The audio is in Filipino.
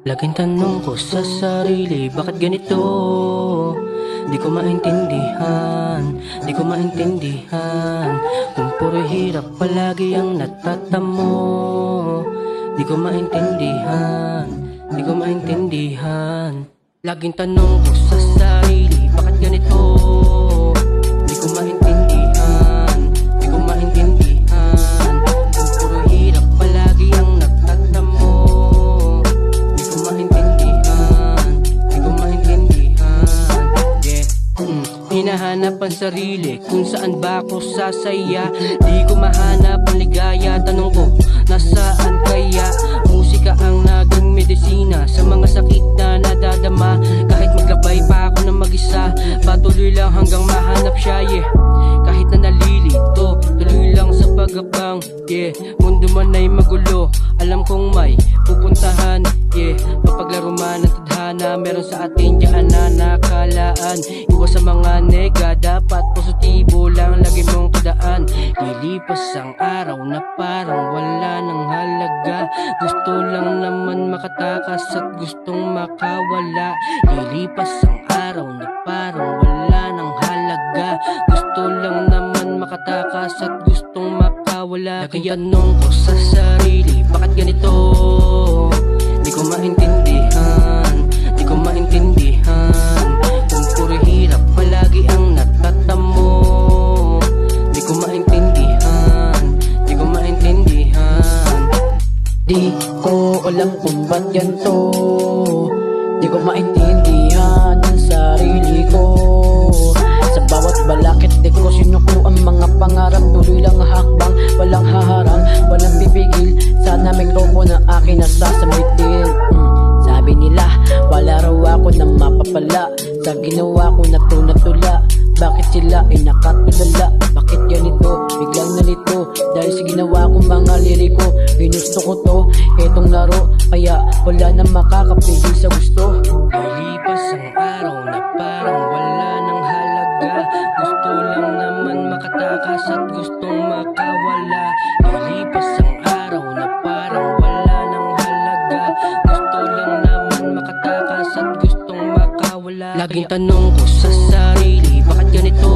Laging tanong ko sa sarili, bakit ganito? Di ko maintindihan, di ko maintindihan. Kung puro hirap palagi ang natatamo. Di ko maintindihan, di ko maintindihan. Laging tanong ko sa sarili, bakit ganito? Di ko maintindihan, di ko maintindihan. Kung puro hirap palagi ang natatamo. Di ko maintindihan, di ko maintindihan. Yeah. Hinahanap ang sarili, kung saan ba ako sasaya. Di ko mahanap ang ligaya, tanong ko, nasaan kaya? Musika ang naging medisina sa mga sakit na nadadama. Kahit maglabay pa ako ng mag-isa, patuloy lang hanggang mahanap siya, yeah. Kahit na nalilito, tuloy lang sa pagabang, yeah. Mundo man ay magulo, alam kong may pupuntahan, yeah. Mapaglaro man ang tadhana, meron sa atin dyan na nakalaan. Iwas sa mga nega, dapat positibo lang lagi mong tadaan. Lilipas ang araw na parang wala nang halaga. Gusto lang naman makatakas at gustong makawala. Lilipas ang araw na parang wala nang halaga. Gusto lang naman makatakas at gustong makawala. Kaya tanong ko sa sarili, bakit ganito? Di ko maintindihan, di ko maintindihan. Kung puro hirap palagi ang natatamo. Di ko maintindihan, di ko maintindihan. Di ko alam kung ba't ganito. Di ko maintindihan ang sarili ko. Sa bawat balakit di ko sinuko ang mga pangarap. Tuloy lang hakbang, walang haharang, walang pipigil. Sana mikropono na akin nasasambitin. Sabi nila, wala raw ako na mapapala. Sa ginawa ko na to natula. Bakit sila ay nakatulala? Bakit ganito? Biglang nalito dahil sa ginawa kong mga liriko. Ginusto ko to, etong laro. Kaya wala na makakapigil sa gusto. Lilipas ang araw na parang wala nang halaga. Gusto lang naman makatakas at gustong makawala. Lilipas ang araw na parang wala nang halaga. Gusto lang naman makatakas at gustong makawala. Laging tanong ko sa sarili, bakit ganito?